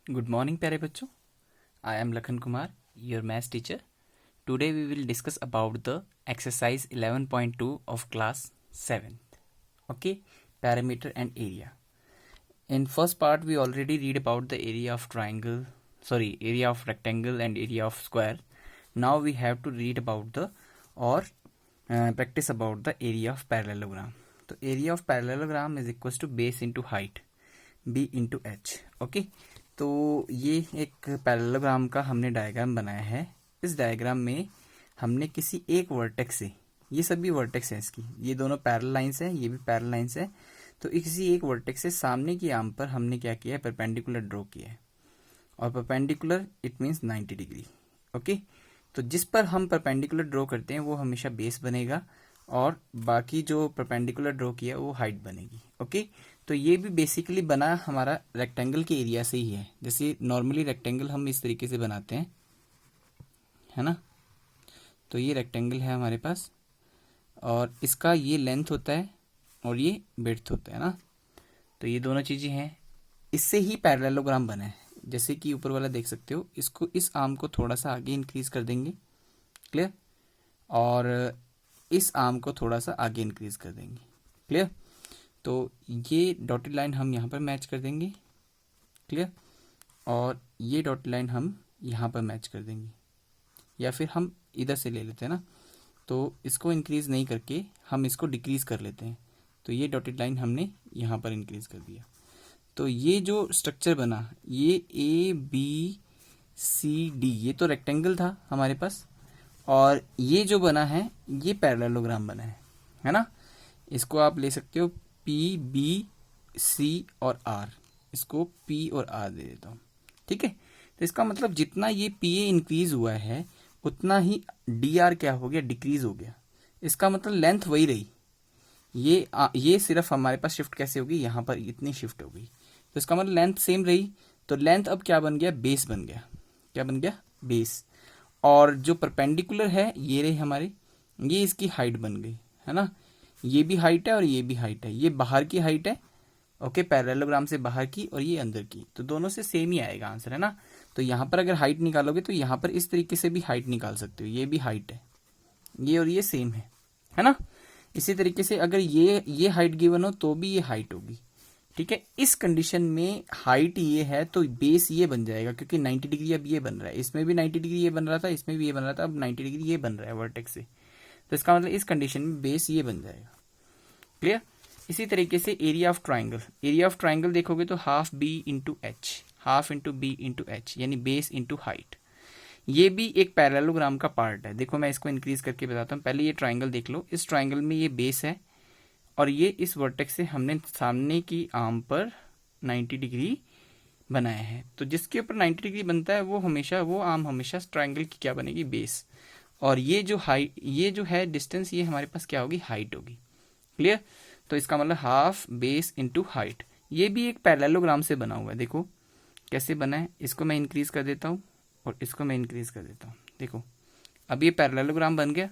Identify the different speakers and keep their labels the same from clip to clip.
Speaker 1: Good morning प्यारे बच्चों. I am Lakhan Kumar, your maths teacher. Today we will discuss about the exercise 11.2 of class 7th. Okay, parameter and area. In first part we already read about the area of area of rectangle and area of square. Now we have to read about the or practice about the area of parallelogram. So area of parallelogram is equals to base into height, b into h. Okay. तो ये एक parallelogram का हमने diagram बनाया है. इस diagram में हमने किसी एक वर्टेक्स से, ये सभी वर्टेक्स हैं इसकी, ये दोनों पैरेलल लाइंस हैं, ये भी पैरेलल लाइंस है. तो किसी एक वर्टेक्स से सामने की आर्म पर हमने क्या किया है, परपेंडिकुलर ड्रॉ किया है. और perpendicular it means 90 degree. Okay. तो जिस पर हम परपेंडिकुलर ड्रॉ करते हैं वो हमेशा बेस बनेगा और बाकी जो परपेंडिकुलर ड्रॉ किया वो हाइट बनेगी. ओके. तो ये भी बेसिकली बना हमारा रेक्टेंगल के एरिया से ही है. जैसे नॉर्मली रेक्टेंगल हम इस तरीके से बनाते हैं, है ना. तो ये रेक्टेंगल है हमारे पास और इसका ये लेंथ होता है और ये विड्थ होता है ना. तो ये दोनों चीज़ें हैं, इससे ही पैरेललोग्राम बना है. जैसे कि ऊपर वाला देख सकते हो, इसको इस आर्म को थोड़ा सा आगे इंक्रीज कर देंगे, क्लियर, और इस आर्म को थोड़ा सा आगे इंक्रीज कर देंगे, क्लियर. तो ये डॉटेड लाइन हम यहाँ पर मैच कर देंगे, क्लियर, और ये डॉटेड लाइन हम यहाँ पर मैच कर देंगे, या फिर हम इधर से ले लेते हैं ना. तो इसको इंक्रीज नहीं करके हम इसको डिक्रीज कर लेते हैं. तो ये डॉटेड लाइन हमने यहाँ पर इंक्रीज कर दिया. तो ये जो स्ट्रक्चर बना, ये ए बी सी डी, ये तो रेक्टेंगल था हमारे पास, और ये जो बना है ये पैरेललोग्राम बना है ना. इसको आप ले सकते हो पी बी सी और आर, इसको पी और आर दे देता हूँ, ठीक है. तो इसका मतलब जितना ये पी ए इंक्रीज हुआ है उतना ही डी आर क्या हो गया, डिक्रीज हो गया. इसका मतलब लेंथ वही रही, ये सिर्फ हमारे पास शिफ्ट कैसे होगी, यहाँ पर इतनी शिफ्ट हो गई. तो इसका मतलब लेंथ सेम रही. तो लेंथ अब क्या बन गया, बेस बन गया. क्या बन गया, बेस. और जो परपेंडिकुलर है ये रहे हमारे, ये इसकी हाइट बन गई, है ना. ये भी हाइट है और ये भी हाइट है. ये बाहर की हाइट है, ओके, पैरेललोग्राम से बाहर की, और ये अंदर की. तो दोनों से सेम ही आएगा आंसर, है ना. तो यहाँ पर अगर हाइट निकालोगे तो यहाँ पर इस तरीके से भी हाइट निकाल सकते हो. ये भी हाइट है, ये और ये सेम है ना. इसी तरीके से अगर ये हाइट गिवन हो तो भी ये हाइट होगी, ठीक है. इस कंडीशन में हाइट ये है तो बेस ये बन जाएगा, क्योंकि 90 डिग्री अब ये बन रहा है. इसमें भी 90 डिग्री ये बन रहा था, इसमें भी ये बन रहा था, अब 90 डिग्री ये बन रहा है वर्टेक्स से. तो इसका मतलब इस कंडीशन में बेस ये बन जाएगा, क्लियर. इसी तरीके से area of triangle, area of triangle देखोगे तो half B into H, half into B into H, यानी बेस इंटू हाइट. ये भी एक पैरेललोग्राम का पार्ट है. देखो मैं इसको इंक्रीज करके बताता हूँ. पहले ये ट्राइंगल देख लो. इस ट्राइंगल में ये बेस है और ये इस वर्टेक्स से हमने सामने की आर्म पर 90 डिग्री बनाया है. तो जिसके ऊपर 90 डिग्री बनता है वो हमेशा, वो आर्म हमेशा ट्राइंगल की क्या बनेगी, बेस. और ये जो हाइट, ये जो है डिस्टेंस, ये हमारे पास क्या होगी, हाइट होगी, क्लियर. तो इसका मतलब हाफ बेस इंटू हाइट. ये भी एक पैरेललोग्राम से बना हुआ है. देखो कैसे बना है. इसको मैं इंक्रीज कर देता हूँ और इसको मैं इंक्रीज कर देता हूँ. देखो अब ये पैरेललोग्राम बन गया.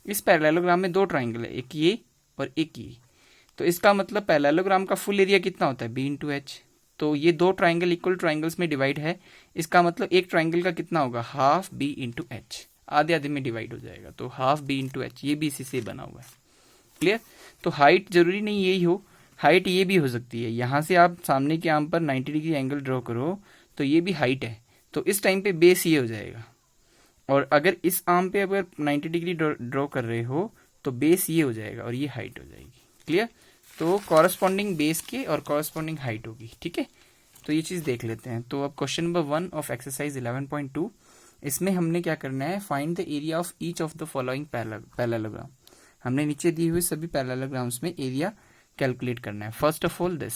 Speaker 1: इस पैरेललोग्राम में दो ट्राइंगल है, एक ये और एक ये. तो इसका मतलब पैरेललोग्राम का फुल एरिया कितना होता है, बी इंटू एच. तो ये दो ट्राइंगल इक्वल ट्राइंगल्स में डिवाइड है. इसका मतलब एक ट्राइंगल का कितना होगा, हाफ बी इंटू एच, आधे आधे में डिवाइड हो जाएगा. तो हाफ बी इंटू एच, ये भी इसी से बना हुआ है, क्लियर. तो हाइट जरूरी नहीं यही हो, हाइट ये भी हो सकती है. यहाँ से आप सामने के आर्म पर 90 डिग्री एंगल ड्रॉ करो तो ये भी हाइट है. तो इस टाइम पे बेस ये हो जाएगा. और अगर इस आर्म पे अगर 90 डिग्री ड्रॉ कर रहे हो तो बेस ये हो जाएगा और ये हाइट हो जाएगी, क्लियर. तो कॉरस्पॉन्डिंग बेस के और कॉरस्पॉन्डिंग हाइट होगी, ठीक है. तो ये चीज़ देख लेते हैं. तो अब क्वेश्चन नंबर 1 ऑफ एक्सरसाइज 11.2, इसमें हमने क्या करना है, find the area of each of the following parallelogram. हमने नीचे दी हुई सभी पैरेललोग्राम्स में एरिया कैलकुलेट करना है. फर्स्ट ऑफ ऑल दिस,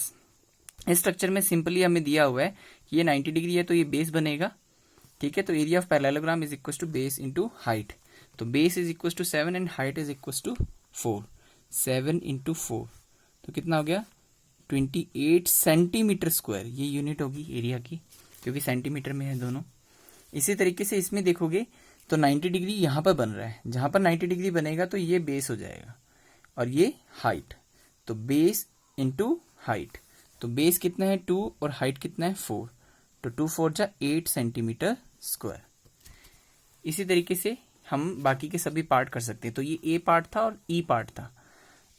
Speaker 1: इस स्ट्रक्चर में सिंपली हमें दिया हुआ है कि ये 90 डिग्री है तो ये बेस बनेगा, ठीक है. तो area of parallelogram is equal to base into height. तो base is equal to 7 and height is equal to 4. 7 इंटू 4 तो कितना हो गया, 28 सेंटीमीटर स्क्वायर. ये यूनिट होगी एरिया की, क्योंकि सेंटीमीटर में है दोनों. इसी तरीके से इसमें देखोगे तो 90 डिग्री यहाँ पर बन रहा है. जहाँ पर 90 डिग्री बनेगा तो ये बेस हो जाएगा और ये हाइट. तो बेस इंटू हाइट, तो बेस कितना है 2 और हाइट कितना है 4. तो 2 4 जा 8 सेंटीमीटर स्क्वायर। इसी तरीके से हम बाकी के सभी पार्ट कर सकते हैं। तो ये ए पार्ट था और ई पार्ट था।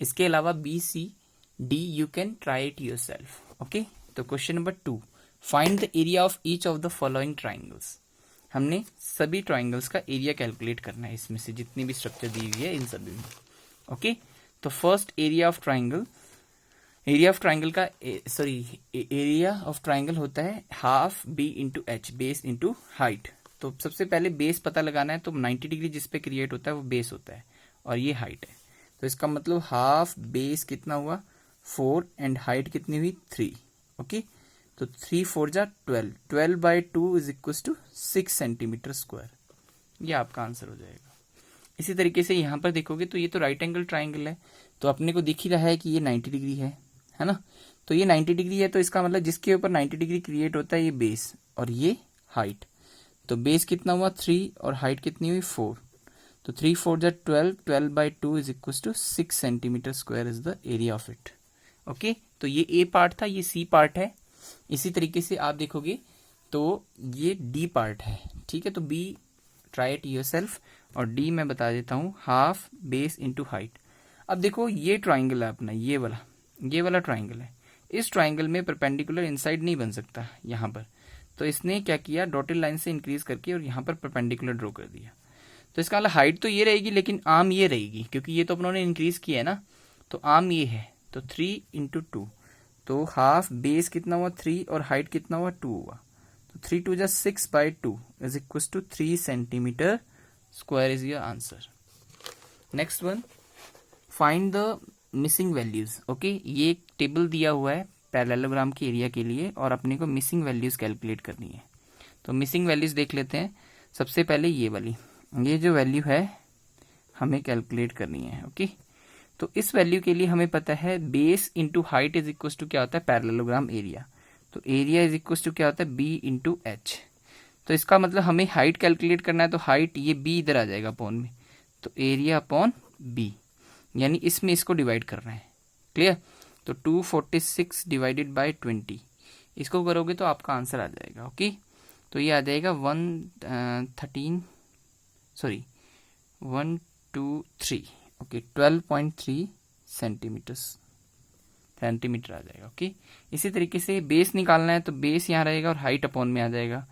Speaker 1: इसके अलावा B C D you can try it yourself. Okay, तो question number 2, find the area of each of the following triangles. हमने सभी ट्राइंगल्स का एरिया कैलकुलेट करना है, इसमें से जितनी भी स्ट्रक्चर दी हुई है इन सभी में। ओके, तो फर्स्ट एरिया ऑफ ट्राइंगल का एरिया ऑफ ट्राइंगल होता है half B into H, base into height. तो सबसे पहले बेस पता लगाना है, तो 90 डिग्री जिस पे क्रिएट होता है वो बेस होता है और ये हाइट है। तो इसका मतलब हाफ बेस कितना हुआ 4 एंड हाइट कितनी हुई 3। ओके, तो 3 4 जा 12, 12/2 is equal to 6 centimetre square. ये आपका आंसर हो जाएगा। इसी तरीके से यहाँ पर देखोगे तो ये तो राइट एंगल ट्राइंगल है, तो अपने को दिख ही रहा है कि ये 90 डिग्री है ना। तो ये 90 डिग्री है, तो इसका मतलब जिसके ऊपर 90 डिग्री क्रिएट होता है ये बेस और ये हाइट। तो बेस कितना हुआ 3 और हाइट कितनी हुई 4। तो 3 4 जा 12, 12/2 is equal to 6 centimetre square is the area of it. Okay, तो ये ए पार्ट था, ये सी पार्ट है। इसी तरीके से आप देखोगे तो ये डी पार्ट है। ठीक है, तो बी ट्राई इट योरसेल्फ और डी मैं बता देता हूँ हाफ बेस इंटू हाइट। अब देखो ये ट्राइंगल है अपना, ये वाला ट्राइंगल है। इस ट्राइंगल में परपेंडिकुलर इनसाइड नहीं बन सकता यहाँ पर, तो इसने क्या किया डॉटेड लाइन से इंक्रीज करके और यहाँ पर परपेंडिकुलर ड्रॉ कर दिया। तो इसका मतलब हाइट तो ये रहेगी लेकिन आर्म ये रहेगी, क्योंकि ये तो अपनों ने इंक्रीज किया है ना। तो आर्म ये है, तो 3 इंटू 2, तो हाफ बेस कितना हुआ 3 और हाइट कितना हुआ 2 हुआ। तो 3 2 जा 6/2 is equal to 3 centimetre square is your answer. Next one, find the missing values. Okay, ये एक टेबल दिया हुआ है पैरेललोग्राम के एरिया के लिए और अपने को मिसिंग वैल्यूज कैलकुलेट करनी है। तो मिसिंग वैल्यूज देख लेते हैं। सबसे पहले ये वाली, ये जो वैल्यू है हमें कैलकुलेट करनी है। ओके, तो इस वैल्यू के लिए हमें पता है base into height is equal to क्या होता है पैरेललोग्राम एरिया। तो एरिया इज इक्वल टू क्या होता है बी इंटू एच। तो इसका मतलब हमें हाइट कैलकुलेट करना है, तो हाइट ये बी इधर आ जाएगा अपॉन में, तो एरिया अपॉन बी, यानी इसमें इसको डिवाइड करना है। क्लियर? तो 246 डिवाइडेड बाय 20, इसको करोगे तो आपका आंसर आ जाएगा। ओके, तो ये आ जाएगा 12.3 सेंटीमीटर आ जाएगा। ओके, इसी तरीके से बेस निकालना है, तो बेस यहाँ रहेगा और हाइट अपॉन में आ जाएगा।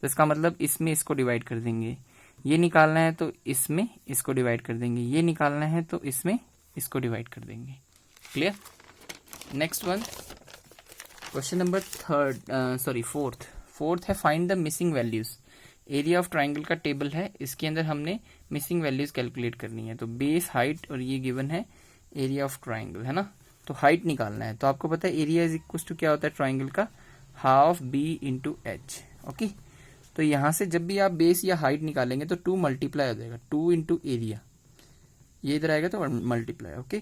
Speaker 1: तो इसका मतलब इसमें इसको डिवाइड कर देंगे। ये निकालना है तो इसमें इसको डिवाइड कर देंगे, ये निकालना है तो इसमें इसको डिवाइड कर देंगे। Clear? Next one, question number fourth है find the missing values. Area of triangle का टेबल है, इसके अंदर हमने मिसिंग वैल्यूज कैलकुलेट करनी है। तो बेस, हाइट और ये गिवन है एरिया ऑफ ट्राइंगल, है ना। तो हाइट निकालना है, तो आपको पता है एरिया इज इक्वल टू क्या होता है ट्राइंगल का half B into H. Okay, तो यहाँ से जब भी आप बेस या हाइट निकालेंगे तो 2 मल्टीप्लाई हो जाएगा, 2 इंटू एरिया, ये इधर आएगा तो मल्टीप्लाई। ओके,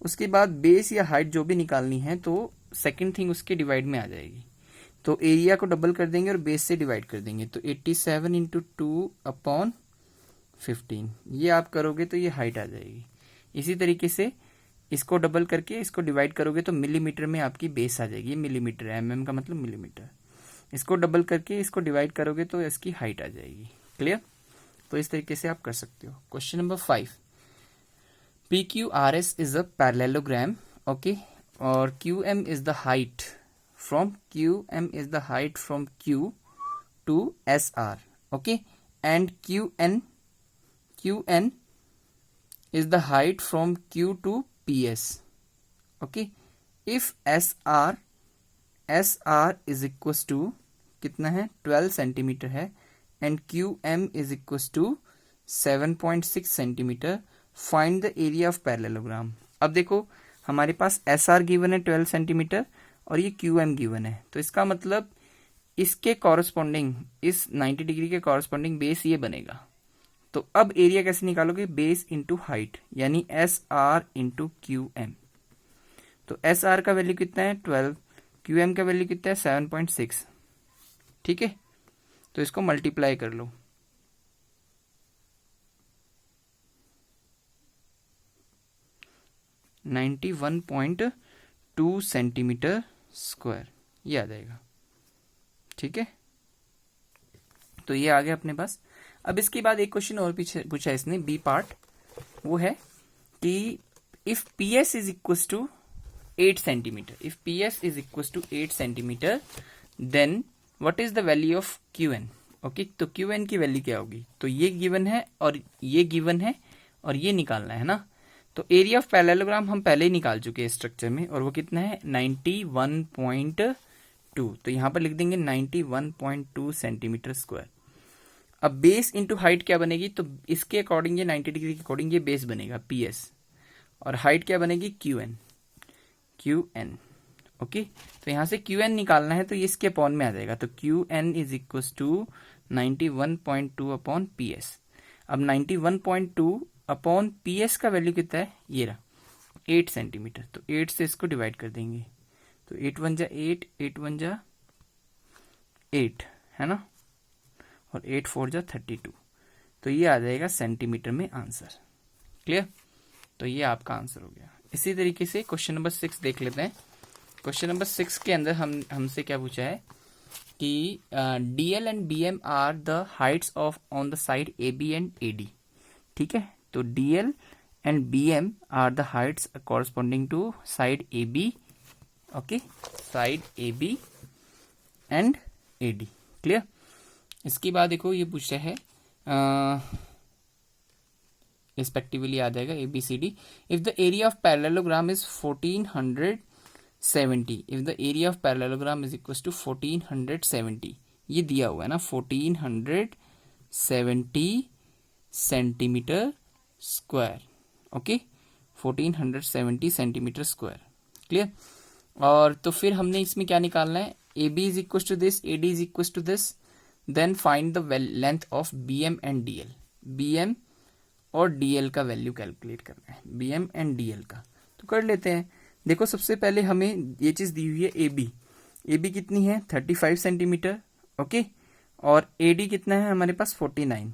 Speaker 1: उसके बाद बेस या हाइट जो भी निकालनी है तो सेकंड थिंग उसके डिवाइड में आ जाएगी। तो एरिया को डबल कर देंगे और बेस से डिवाइड कर देंगे, तो 87 इंटू 2 अपॉन 15, ये आप करोगे तो ये हाइट आ जाएगी। इसी तरीके से इसको डबल करके इसको डिवाइड करोगे तो मिलीमीटर में आपकी बेस आ जाएगी। ये मिलीमीटर है, mm का मतलब मिलीमीटर। इसको डबल करके इसको डिवाइड करोगे तो इसकी हाइट आ जाएगी। क्लियर? तो इस तरीके से आप कर सकते हो। Question number 5, PQRS is a parallelogram, okay, और QM is the height from Q to SR, okay, and QN is the height from Q to PS, okay. If SR is equals to कितना है 12 centimetre है and QM is equals to 7.6 centimetre, find the area of parallelogram. अब देखो हमारे पास SR given है 12 centimetre और ये QM given है, तो इसका मतलब इसके कॉरस्पॉन्डिंग, इस 90 डिग्री के कॉरस्पॉन्डिंग बेस ये बनेगा। तो अब एरिया कैसे निकालोगे, बेस इंटू हाइट, यानी SR इंटू QM। तो SR का वैल्यू कितना है 12, QM का वैल्यू कितना है 7.6। ठीक है, तो इसको मल्टीप्लाई कर लो, 91.2 सेंटीमीटर स्क्वायर, ये आ जाएगा। ठीक है, तो ये आ गया अपने पास। अब इसके बाद एक क्वेश्चन और पीछे पूछा इसने, बी पार्ट, वो है कि if P S is equal to 8 centimetre, if P S is equal to 8 centimetre, then what is the value of Q N. Okay, तो क्यू एन की वैल्यू क्या होगी, तो ये गिवन है और ये गिवन है और ये निकालना है ना। तो एरिया ऑफ पैरेललोग्राम हम पहले ही निकाल चुके हैं स्ट्रक्चर में, और वो कितना है 91.2। तो यहां पर लिख देंगे 91.2 सेंटीमीटर स्क्वायर। अब बेस इंटू हाइट क्या बनेगी, तो इसके अकॉर्डिंग ये 90 डिग्री के अकॉर्डिंग ये बेस बनेगा पी एस, और हाइट क्या बनेगी Q N, Q N. Okay, तो यहां से क्यू एन निकालना है, तो ये इसके अपॉन में आ जाएगा, तो Q N is equal to 91.2 upon P S. अब 91.2 अपॉन पी एस का वैल्यू कितना है, ये रहा 8 सेंटीमीटर, तो 8 से इसको डिवाइड कर देंगे, तो 8 1 जा 8, 8 1 जा 8 है ना, और 8 4 जा 32, तो ये आ जाएगा सेंटीमीटर में आंसर। क्लियर, तो ये आपका आंसर हो गया। इसी तरीके से क्वेश्चन नंबर 6 देख लेते हैं। क्वेश्चन नंबर 6 के अंदर हमसे क्या पूछा है कि DL and BM are the heights of on the side A B and A D. ठीक है, तो DL and BM are the heights corresponding to side A B. Okay, side A B and A D. Clear, इसके बाद देखो ये पूछा है respectively आ जाएगा A B C D. If the area of parallelogram is 1470, if the area of parallelogram is equal to 1470, ये दिया हुआ है ना 1470 centimetre square. Okay, 1470 centimetre square. Clear, और तो फिर हमने इसमें क्या निकालना है, A B is equal to this, A D is equal to this, then find the length of B M and D L. B M और डी एल का वैल्यू कैलकुलेट करना है, B M and D L का, तो कर लेते हैं। देखो सबसे पहले हमें ये चीज दी हुई है ए बी, ए बी कितनी है 35 सेंटीमीटर। ओके, और ए डी कितना है हमारे पास 49।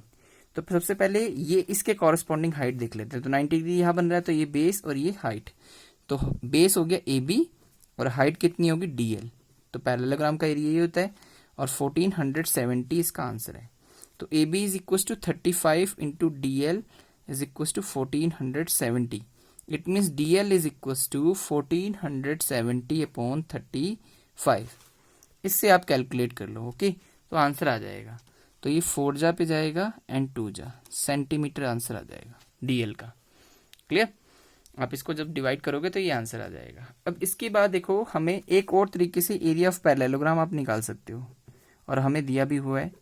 Speaker 1: तो सबसे पहले ये इसके कॉरस्पॉन्डिंग हाइट देख लेते हैं, तो 90 डिग्री यहाँ बन रहा है, तो ये बेस और ये हाइट, तो बेस हो गया ए बी और हाइट कितनी होगी डी एल, तो पैरेललोग्राम का एरिया ये होता है, और 1470 इसका आंसर है। तो A B is equal to 35 into D L is equal to 1470। It means D L is equal to 1470 upon 35। इससे आप कैलकुलेट कर लो। ओके, तो आंसर आ जाएगा, तो ये 4 जा पे जाएगा एंड 2 जा सेंटीमीटर आंसर आ जाएगा डीएल का। क्लियर, आप इसको जब डिवाइड करोगे तो ये आंसर आ जाएगा। अब इसके बाद देखो हमें एक और तरीके से एरिया ऑफ पैरेललोग्राम आप निकाल सकते हो, और हमें दिया भी हुआ है,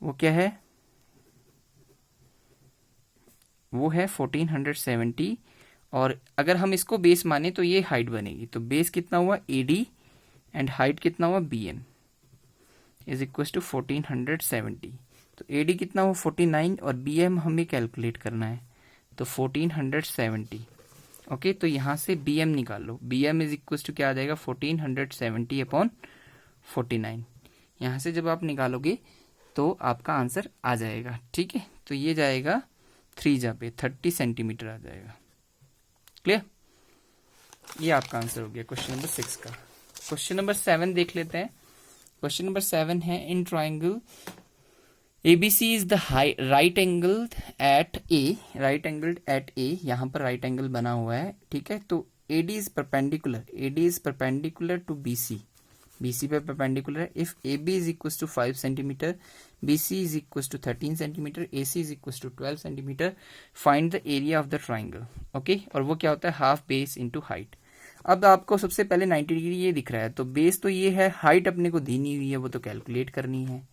Speaker 1: वो क्या है, वो है 1470, और अगर हम इसको बेस माने तो ये हाइट बनेगी, तो बेस कितना हुआ ए डी एंड हाइट कितना हुआ B M is equal to 1470। तो ए डी कितना हुआ 49 और बी एम हमें कैलकुलेट करना है, तो 1470। ओके, तो यहां से बी एम निकाल लो, B M is equal to क्या आ जाएगा 1470 अपॉन 49। यहां से जब आप निकालोगे तो आपका आंसर आ जाएगा। ठीक है, तो ये जाएगा 3 जा पे 30 सेंटीमीटर आ जाएगा। क्लियर, ये आपका आंसर हो गया क्वेश्चन नंबर 6 का। क्वेश्चन नंबर 7 देख लेते हैं। क्वेश्चन नंबर 7 है, in triangle ABC is the right angled at A, right angled at A, यहाँ पर राइट एंगल बना हुआ है। ठीक है, तो AD is perpendicular, AD is perpendicular to BC, BC पे परपेंडिकुलर है। If A B is equal to 5 centimetre, B C is equal to 13 centimetre, A C is equal to 12 centimetre, find the area of the triangle. Okay, और वो क्या होता है half base into height. अब आपको सबसे पहले 90 डिग्री ये दिख रहा है, तो बेस तो ये है, हाइट अपने को दी नहीं हुई है, वो तो कैलकुलेट करनी है,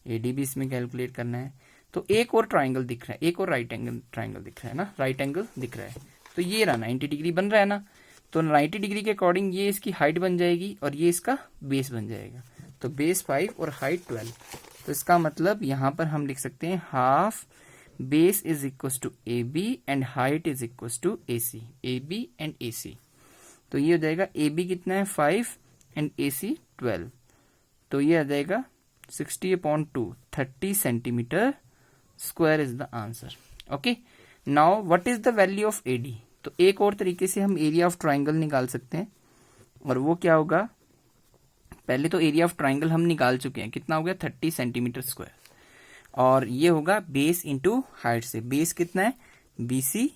Speaker 1: एडी भी इसमें कैलकुलेट करना है। तो एक और ट्राइंगल दिख रहा है, एक और राइट एंगल ट्राइंगल दिख रहा है ना, राइट एंगल दिख रहा है, तो ये रहा 90 डिग्री बन रहा है ना, तो 90 डिग्री के अकॉर्डिंग ये इसकी हाइट बन जाएगी और ये इसका बेस बन जाएगा। तो बेस 5 और हाइट 12, तो इसका मतलब यहां पर हम लिख सकते हैं half base is equal to A B and height is equal to A C, A B and A C. तो ये हो जाएगा ए बी कितना है 5 एंड ए सी 12, तो ये आ जाएगा 60/2, 30 centimetre square is the answer. Okay, now what is the value of AD. तो एक और तरीके से हम एरिया ऑफ ट्राइंगल निकाल सकते हैं, और वो क्या होगा, पहले तो एरिया ऑफ ट्राइंगल हम निकाल चुके हैं, कितना हो गया 30 सेंटीमीटर स्क्वायर। और ये होगा बेस इंटू हाइट से। बेस कितना है, BC,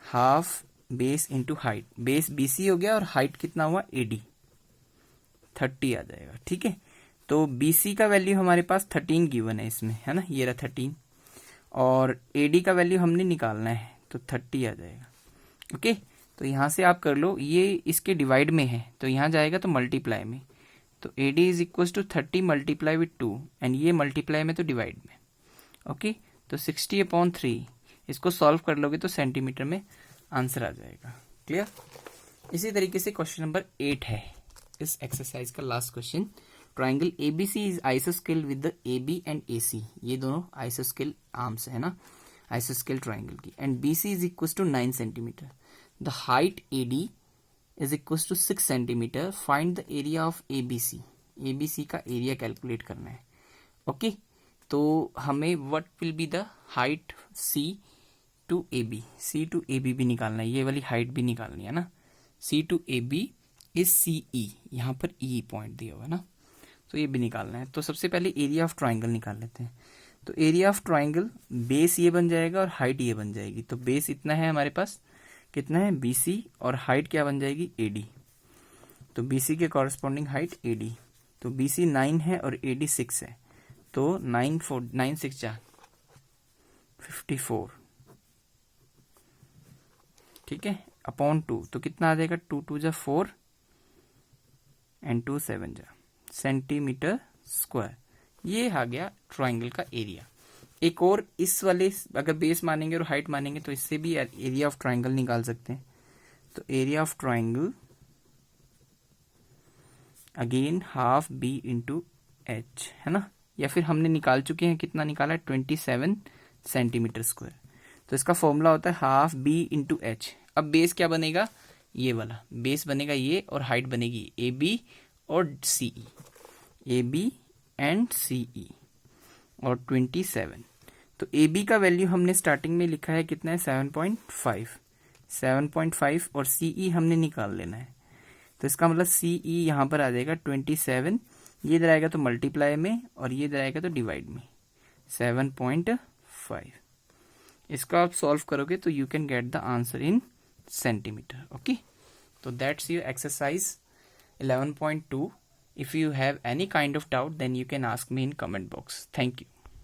Speaker 1: half base into height. Base BC हो गया और हाइट कितना हुआ, AD, 30 आ जाएगा। ठीक है, तो BC का वैल्यू हमारे पास 13 गिवन है इसमें, है ना, ये रहा 13, और AD का वैल्यू हमने निकालना है तो 30 आ जाएगा। ओके, तो यहां से आप कर लो, ये इसके डिवाइड में है तो यहां जाएगा तो मल्टीप्लाई में, तो AD is equal to 30 multiply with 2, and ये मल्टीप्लाई में तो डिवाइड में। ओके, तो 60/3, इसको सॉल्व कर लोगे तो सेंटीमीटर में आंसर आ जाएगा। क्लियर। इसी तरीके से क्वेश्चन नंबर 8 है इस एक्सरसाइज का last question. Triangle ABC is आइसोस्केल with the AB and AC, ये दोनों आइसोस्केल आर्म्स है ना, आइसोस्केल ट्राइंगल की, and BC is equal to 9 centimetre. The height AD is equal to 6 centimetre. Find the area of ABC। ABC का area calculate करना है। ओके, तो हमें what will be the height C to AB, C to AB भी निकालना है, ये वाली हाइट भी निकालनी है ना। C to AB is CE, यहाँ पर E पॉइंट दिया हुआ है ना, तो ये भी निकालना है। तो सबसे पहले एरिया ऑफ ट्राइंगल निकाल लेते हैं। तो एरिया ऑफ ट्राइंगल, बेस ये बन जाएगा और हाइट ये बन जाएगी। तो बेस इतना है हमारे पास, कितना है, BC, और हाइट क्या बन जाएगी, AD। तो BC के कॉरस्पॉन्डिंग हाइट AD, तो BC 9 है और AD 6 है, तो 9 6 जा 54, ठीक है, अपॉन 2, तो कितना आ जाएगा, 2 2 जा 4 एंड 2 7 जा सेंटीमीटर स्क्वायर। ये आ गया ट्राइंगल का एरिया। एक और इस वाले, अगर बेस मानेंगे और हाइट मानेंगे तो इससे भी एरिया ऑफ ट्राइंगल निकाल सकते हैं। तो area of triangle again half B into H, है ना, या फिर हमने निकाल चुके हैं, कितना निकाला है, 27 सेंटीमीटर स्क्वायर। तो इसका फॉर्मूला होता है हाफ B इंटू H। अब बेस क्या बनेगा, ये वाला बेस बनेगा ये, और हाइट बनेगी AB और CE, AB एंड CE, और 27। तो AB का वैल्यू हमने स्टार्टिंग में लिखा है कितना है, 7.5, और CE हमने निकाल लेना है। तो इसका मतलब CE यहाँ पर आ जाएगा 27, ये इधर आएगा तो मल्टीप्लाई में, और ये इधर आएगा तो डिवाइड में, 7.5। इसको आप सॉल्व करोगे तो you can get the answer in centimetre. Okay, तो that's your exercise 11.2. If you have any kind of doubt, then you can ask me in comment box. Thank you.